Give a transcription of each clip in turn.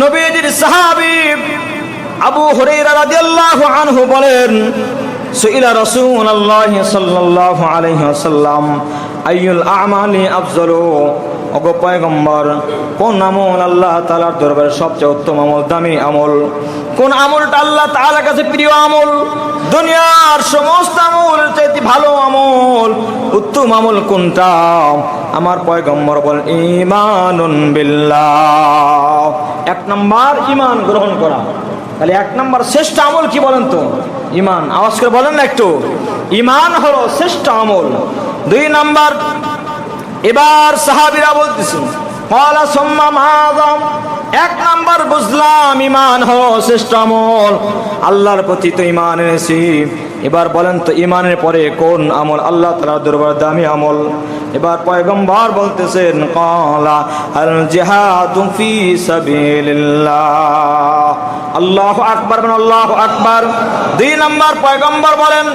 নবীজির সাহাবী আবু হুরায়রা রাদিয়াল্লাহু আনহু বলেন, সুইলা রাসূলুল্লাহ সাল্লাল্লাহু আলাইহি ওয়াসাল্লাম আইয়ুল আমালি আফজালু, ওগো পয়গম্বর কোন আমল আল্লাহ তাআলার দরবারে সবচেয়ে উত্তম আমল, দামি আমল? কোন আমলটা আল্লাহ তাআলার কাছে প্রিয় আমল? দুনিয়ার সমস্ত আমলের চাইতে ভালো আমল, উত্তম আমল কোনটা? আমার পয়গম্বর বলেন, ঈমানুন বিল্লাহ। এক নাম্বার ঈমান গ্রহণ করা। তাহলে এক নাম্বার শ্রেষ্ঠ আমল কি বলেন তো? ঈমান। আওয়াজ করে বলেন না একটু, ঈমান হলো শ্রেষ্ঠ আমল। দুই নাম্বার, এবার সাহাবীরা বলতেছেন, ক্বালা সুম্মা মাযা? এক নাম্বার বুঝলাম ঈমান হলো শ্রেষ্ঠ আমল, আল্লাহর প্রতি তো ঈমান এনেছি। এবার বলেন তো ঈমানের পরে কোন আমল আল্লাহ তাআলার দরবারে দামি আমল? এবার পয়গম্বর বলতেছেন, ক্বালা আল জিহাদু ফি সাবিলিল্লাহ। আল্লাহু আকবার, আল্লাহু আকবার। দুই নাম্বার পয়গম্বর বলেন,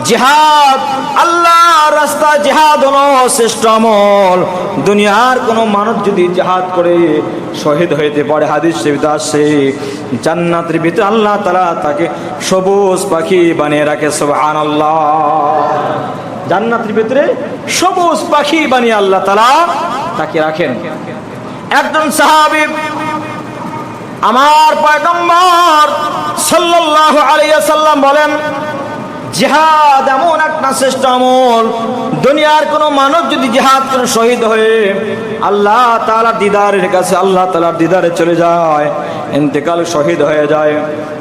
জিহাদ, আল্লাহর রাস্তায় জিহাদ হলো শ্রেষ্ঠ আমল। দুনিয়ার কোনো মানুষ যদি জিহাদ করে শহীদ হইতে পারে, হাদিস শরীফে আছে, জান্নাতের ভিতরে আল্লাহ তাআলা তাকে সবুজ পাখি বানিয়ে রাখে। সুবহানাল্লাহ। জান্নাতের ভিতরে সবুজ পাখি বানিয়ে আল্লাহ তাআলা তাকে রাখেন। একজন সাহাবী, আমার পয়গম্বর সাল্লাল্লাহু আলাইহি ওয়াসাল্লাম বলেন, জিহাদ এমন একটা শ্রেষ্ঠ আমল, দুনিয়ার কোনো মানুষ যদি জিহাদ করে শহীদ হয়ে আল্লাহ তাআলার দিদারের কাছে, আল্লাহ তাআলার দিদারে চলে যায়, ইন্তেকাল শহীদ হয়ে যায়,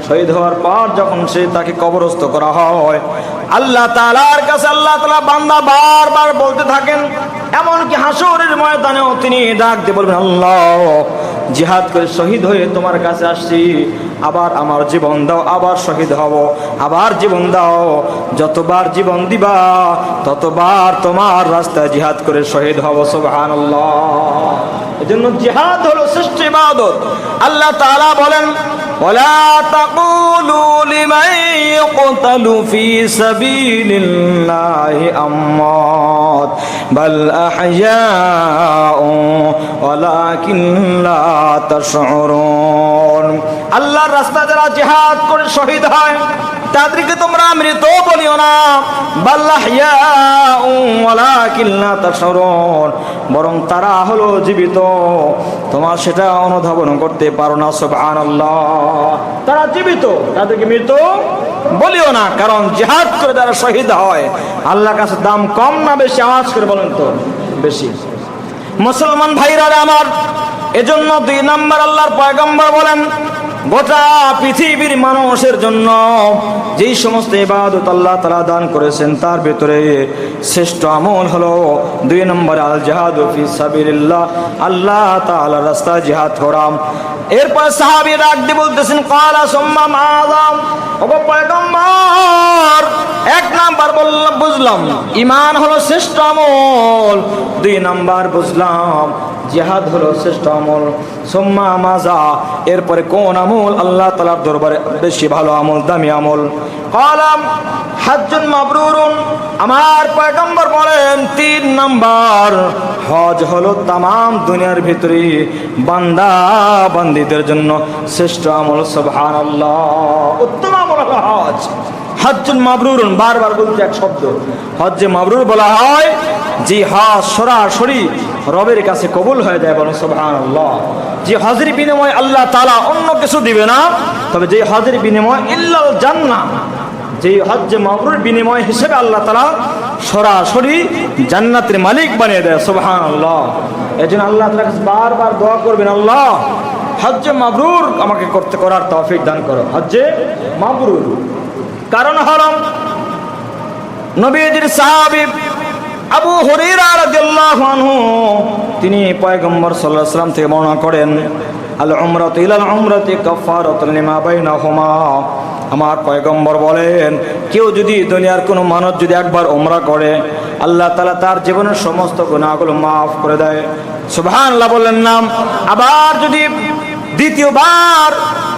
শহীদ হওয়ার পর যখন সে তাকে কবরস্থ করা হয়, আল্লাহ তাআলার কাছে আল্লাহ তাআলা বান্দা বারবার বলতে থাকেন, এমনকি হাসরের ময়দানেও তিনি ডাক দিয়ে বলবেন, আল্লাহ জিহাদ করে শহীদ হয়ে তোমার কাছে আসছি, আবার আমার জীবন দাও, আবার শহীদ হব, আবার জীবন দাও, যতবার জীবন দিবা ততবার তোমার রাস্তায় জিহাদ করে শহীদ হব। সুবহানাল্লাহ। এজন্য জিহাদ হলো শ্রেষ্ঠ ইবাদত। আল্লাহ তাআলা বলেন, ওয়ালা তাকুলু লিমান ইয়ুকতালু ফি সাবিলিল্লাহি আমওয়াত বাল আহইয়াউ ওয়ালাকিন লা তাশউরুন। আল্লাহর রাস্তায় যারা জিহাদ করে শহীদ হয় তাদেরকে তোমরা মৃত বলিও না, বাল আহইয়াউ ওয়ালাকিন লা তাশউরুন, বরং তারা হলো জীবিত, তোমার সেটা অনুধাবন করতে পারো না। সুবহানাল্লাহ। তারা জীবিত, তাদেরকে মৃত বলিও না, কারণ জিহাদ করে যারা শহীদ হয় আল্লাহর কাছে দাম কম না বেশি? আওয়াজ করে বলেন তো, বেশি। মুসলমান ভাইরা আমার, এজন্য দুই নাম্বার আল্লাহর পয়গম্বর বলেন, গোটা পৃথিবীর মানুষের জন্য যেই সমস্ত ইবাদত আল্লাহ তাআলা দান করেছেন তার ভিতরে শ্রেষ্ঠ আমল হলো দুই নম্বরে আল জিহাদু ফি সাবিলিল্লাহ, আল্লাহ তাআলার রাস্তায় জিহাদ করা। এরপর সাহাবী ডাক দিয়ে বলতেছেন, ক্বালা সুম্মা মাযা? ওগো পয়গম্বর, এক নাম্বার বুঝলাম ঈমান হলো শ্রেষ্ঠ আমল, দুই নাম্বার বুঝলাম জিহাদ হলো শ্রেষ্ঠ আমল, সুম্মা মাযা? এরপরে কোন আমল আল্লাহ তাআলার দরবারে বেশি ভালো আমল, দামি আমল? ক্বালাম হাজ্জুন মাবরুরুন। আমার পয়গম্বর বলেন, তিন নাম্বার হজ হলো তামাম দুনিয়ার ভিতরে বান্দা বান্দীদের জন্য শ্রেষ্ঠ আমল। সুবহানাল্লাহ। উত্তম আমল হলো হজ। হজ্জুন মাবরুরুন, বারবার বলতে এক শব্দ, হজ্জে মাবরুর বলা হয় যে হজ সরাসরি রবের কাছে কবুল হয়ে যায়। বলেন সুবহানাল্লাহ। যে হজের বিনিময়ে আল্লাহ তাআলা অন্য কিছু দিবে না, তবে যে হজের বিনিময় ইল্লাল জান্নাহ, যে হজ্জে মাবরুর বিনিময় হিসেবে আল্লাহ তাআলা সরাসরি জান্নাতের মালিক বানিয়ে দেয়। সুবহানাল্লাহ। এজন্য আল্লাহ তাআলার কাছে বারবার দোয়া করবেন, আল্লাহ হজ্জে মাবরুর আমাকে করার তৌফিক দান করো, হজ্জে মাবরুর। কারণ হলো নবীজির সাহাবী আবু হুরায়রা রাদিয়াল্লাহু আনহু তিনি পয়গম্বর সাল্লাল্লাহু আলাইহি ওয়াসাল্লাম থেকে বর্ণনা করেন, আল উমরাতু ইলাল উমরাতি কাফারাতুন লিমা বাইনাহুমা। আমার পয়গম্বর বলেন, কেউ যদি দুনিয়ার কোনো মানুষ যদি একবার উমরা করে, আল্লাহ তাআলা তার জীবনের সমস্ত গুনাহগুলো মাফ করে দেয়। সুবহানাল্লাহ বললেন নাম। আবার যদি দ্বিতীয়বার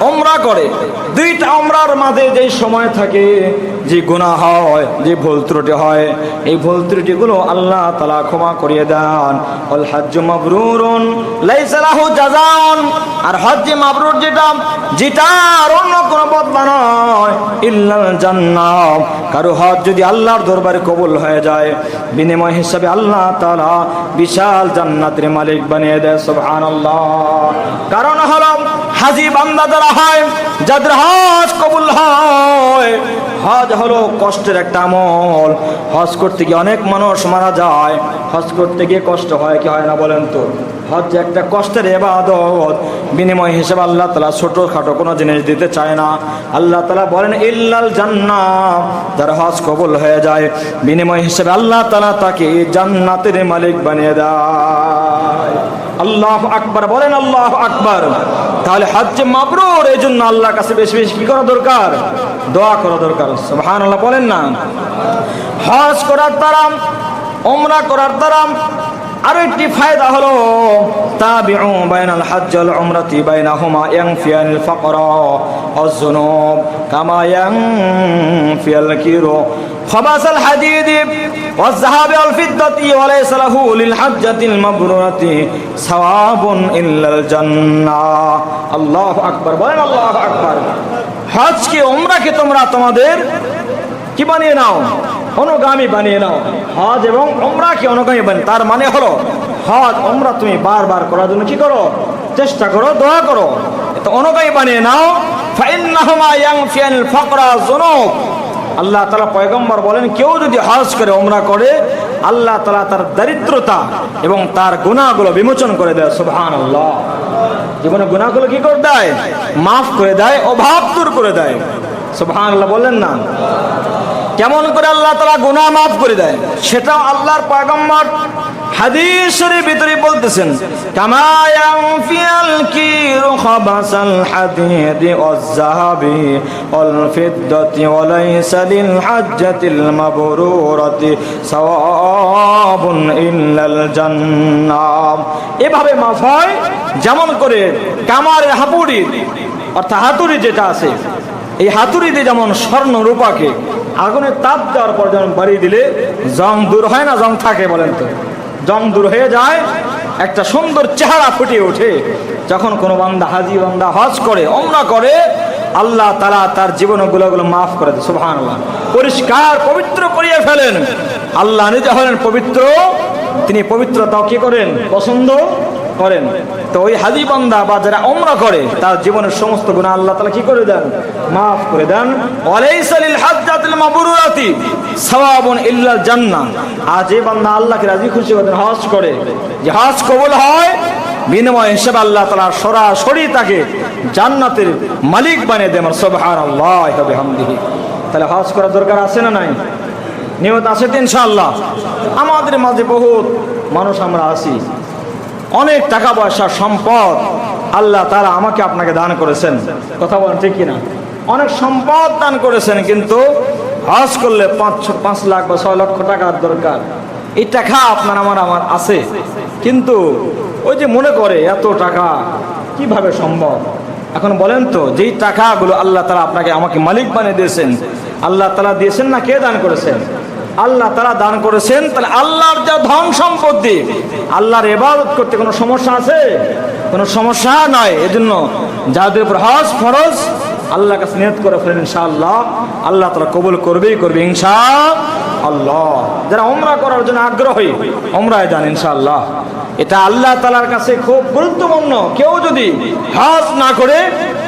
উমরা করে, দুইটা উমরার মাঝে যে সময় থাকে, যে গুনাহ হয়, যে ভুল ত্রুটি হয়, এই ভুল ত্রুটিগুলো আল্লাহ তাআলা ক্ষমা করিয়ে দেন। আল হাজ্জু মাবরুরুন লাইসা লাহু জাযান, আর হজ্জে মাবরুর যেটার অন্য কোনো বদলা নয় ইল্লাল জান্নাহ। কারো হজ যদি আল্লাহর দরবারে কবুল হয়ে যায়, বিনিময় হিসাবে আল্লাহ তাআলা বিশাল জান্নাতের মালিক বানিয়ে দেয়। সুবহানাল্লাহ। কারণ হলো হাজী বান্দা যারা হয়, যাদের হজ কবুল হয়, হজ হলো কষ্টের একটা আমল। হজ করতে গিয়ে অনেক মানুষ মারা যায়। হজ করতে গিয়ে কষ্ট হয় কি হয় না বলেন তো? হজ একটা কষ্টের ইবাদত, বিনিময় হিসেবে আল্লাহ তাআলা ছোটখাটো কোনো জিনিস দিতে চায় না। আল্লাহ তাআলা বলেন ইল্লাল জান্নাহ, যার হজ কবুল হয়ে যায়, বিনিময় হিসেবে আল্লাহ তাআলা তাকে জান্নাতের মালিক বানিয়ে দেয়। আল্লাহু আকবার বলেন, আল্লাহু আকবার। তাহলে হজ্জে মাবরুর, এই জন্য আল্লাহর কাছে বেশি বেশি কি করা দরকার? দোয়া করা দরকার। সুবহানাল্লাহ বলেন না? হজ করার দ্বারা, উমরা করার দ্বারা আরো একটি ফায়দা হলো তাবিউ বাইনাল হজ্জ ওয়াল উমরাতি বাইনাহুমা ইয়ানফিয়ানিল ফাকরা ওয়াজ যুনুব কামা ইয়ানফিয়াল কিরু খাবাসাল হাদিদি ওয়াজ যাহাবি ওয়াল ফিদ্দাতি ওয়া লাইসা লাহু লিল হজ্জাতিল মাবরুরাতি সাওয়াবুন ইল্লাল জান্নাহ। আল্লাহু আকবার বলেন, আল্লাহু আকবার। হজকে উমরাকে তোমরা তোমাদের কি বানিয়ে নাও? অনুগামী বানিয়ে নাও। হজ এবং উমরাকে অনুগামী বানিয়ে, তার মানে হলো হজ উমরা তুমি বারবার করার জন্য কি করো? চেষ্টা করো, দোয়া করো, এটা অনুগামী বানিয়ে নাও। ফাইন্নাহুমা ইয়ানফিয়ানিল ফাকরা ওয়াজ যুনুব। আল্লাহ তাআলা পয়গম্বর বলেন, কেউ যদি হজ করে, উমরা করে, আল্লাহ তাআলা তার দরিদ্রতা এবং তার গুনাহগুলো বিমোচন করে দেয়। সুবহানাল্লাহ। জীবনে গুনাহগুলো কি করে দেয়? মাফ করে দেয়, অভাব দূর করে দেয়। সুবহানাল্লাহ বলেন না? কেমন করে আল্লাহ তাআলা গুনাহ মাফ করে দেয় সেটাও আল্লাহর পয়গম্বর হাদিসের ভিতরে বলতেছেন, কামা ইয়ানফিয়াল কিরু খাবাসাল হাদিদি ওয়াজ যাহাবি ওয়াল ফিদ্দাতি ওয়া লাইসা লিল হজ্জাতিল মাবরুরাতি সাওয়াবুন ইল্লাল জান্নাহ। এভাবে মাফ হয় যেমন করে কামারের হাতুড়ি, অর্থাৎ হাতুড়ি যেটা আছে, এই হাতুড়ি দিয়ে যেমন স্বর্ণ রূপাকে আগুনে তাপ দেওয়ার পর যেমন বাড়ি দিলে জং দূর হয় না? জং থাকে বলেন তো? জং দূর হয়ে যায়, একটা সুন্দর চেহারা ফুটে ওঠে। যখন কোনো বান্দা, হাজী বান্দা হজ করে, উমরা করে, আল্লাহ তাআলা তার জীবনগুলো মাফ করে দেয়। সুবহানাল্লাহ। পরিষ্কার পবিত্র করিয়ে ফেলেন। আল্লাহ নিজে হলেন পবিত্র, তিনি পবিত্রতাও কি করেন? পছন্দ করেন। তো ওই হাজী বান্দা বা যারা উমরা করে, তার জীবনের সমস্ত গুনাহ আল্লাহ তাআলা কি করে দেন? মাফ করে দেন। ওয়ালাইসা লিল হজ্জাতিল মাবরুরাতি সাওয়াবুন ইল্লাল জান্নাহ। আর যে বান্দা আল্লাহকে রাজি খুশি করে হজ করে, যে হজ কবুল হয়, বিনিময় হিসেবে আল্লাহ তাআলা সরাসরি তাকে জান্নাতের মালিক বানিয়ে দেন। সুবহানাল্লাহ ওয়া বিহামদিহি। তাহলে হজ করার দরকার আছে না নাই? নিয়ত আছে তো ইনশাআল্লাহ। আমাদের মাঝে বহুত মানুষ আমরা আছি, অনেক টাকা পয়সা সম্পদ আল্লাহ তাআলা আমাকে আপনাকে দান করেছেন। কথা বলেন ঠিক কিনা? অনেক সম্পদ দান করেছেন, কিন্তু হজ করলে 5 লাখ বা 6 লক্ষ টাকার দরকার। এই টাকা আপনার আমার আছে, কিন্তু ওই যে মনে করে এত টাকা কিভাবে সম্ভব? এখন বলেন তো, যেই টাকাগুলো আল্লাহ তাআলা আপনাকে আমাকে মালিক বানিয়ে দিয়েছেন, আল্লাহ তাআলা দিয়েছেন না কে দান করেছেন? আল্লাহ তাআলা দান করেছেন। তাহলে আল্লাহর যা ধন সম্পত্তি, আল্লাহর ইবাদত করতে কোনো সমস্যা আছে? কোনো সমস্যা নয়। এজন্য যাদের উপর হজ ফরজ, আল্লাহর কাছে নিয়ত করে ফেলেন, ইনশাআল্লাহ আল্লাহ তাআলা কবুল করবেই করবে ইনশাআল্লাহ। যারা উমরা করার জন্য আগ্রহী, উমরায় যান ইনশাআল্লাহ। এটা আল্লাহ তাআলার কাছে খুব গুরুত্বপূর্ণ। কেউ যদি হজ না করে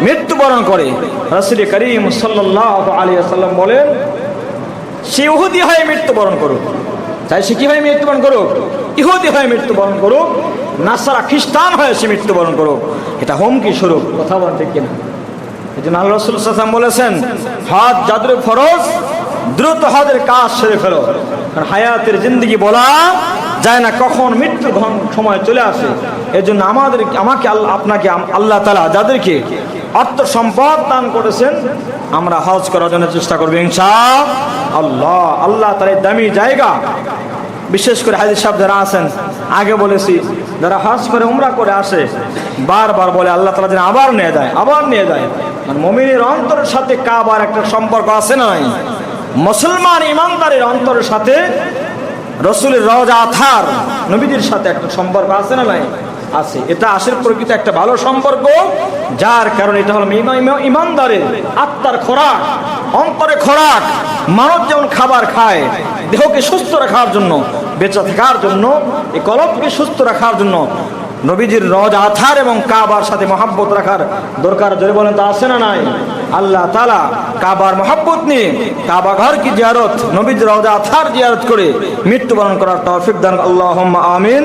মৃত্যুবরণ করে, রাসূল করিম সাল্লাল্লাহু আলাইহি ওয়াসাল্লাম বলেন, সে ইহুদি হয়ে মৃত্যুবরণ করুক। তাই সে কি হয়ে মৃত্যুবরণ করুক? ইহুদি হয়ে মৃত্যুবরণ করুক, নাসারা খ্রিস্টান হয়ে সে মৃত্যুবরণ করুক। এটা হুমকি স্বরূপ। কথা বলেন ঠিক কিনা? এই জন্য আল্লাহ রাসূল সাল্লাল্লাহু আলাইহি ওয়াসাল্লাম বলেছেন, হজ যাদের ফরজ, দ্রুত হজের কাজ সেরে ফেলো। কারণ হায়াতের জিন্দেগি বলা যায় না কখন মৃত্যুর সময় চলে আসে। এই জন্য আমাকে আপনাকে আল্লাহ তাআলা যাদেরকে অর্থ সম্পদ দান করেছেন, আমরা হজ করার জন্য চেষ্টা করব ইনশাআল্লাহ। আল্লাহ তাআলা দামি জায়গা, বিশেষ করে হাজী সাহেব যারা আছেন, আগে বলেছি যারা হজ করে উমরা করে আসে বারবার বলে আল্লাহ তাআলা যেন আবার নিয়ে যায়, আবার নিয়ে যায়। মানে মুমিনের অন্তরের সাথে কাবার একটা সম্পর্ক আছে না নাই? মুসলমান ইমানদারের অন্তরের সাথে রসুলের রওজা আথার নবীদের সাথে একটা সম্পর্ক আছে না নাই? আছে। এটা আসল প্রকৃত একটা ভালো সম্পর্ক, যার কারণে এটা হলো ইমানদারের আত্মার খোরাক, অন্তরে খোরাক। মানুষ যেমন খাবার খায় দেহকে সুস্থ রাখার জন্য, বেঁচে থাকার জন্য, এই কলবকে সুস্থ রাখার জন্য নবীজির রওজা আথার এবং কাবার সাথে মহব্বত রাখার দরকার। জোরে বলেন তো আছে না নাই? আল্লাহ তাআলা কাবার মহব্বত নিয়ে কাবা ঘর কি জিয়ারত, নবীজির রওজা আথার জিয়ারত করে মৃত্যুবরণ করার তৌফিক দান। আল্লাহুম্মা আমিন।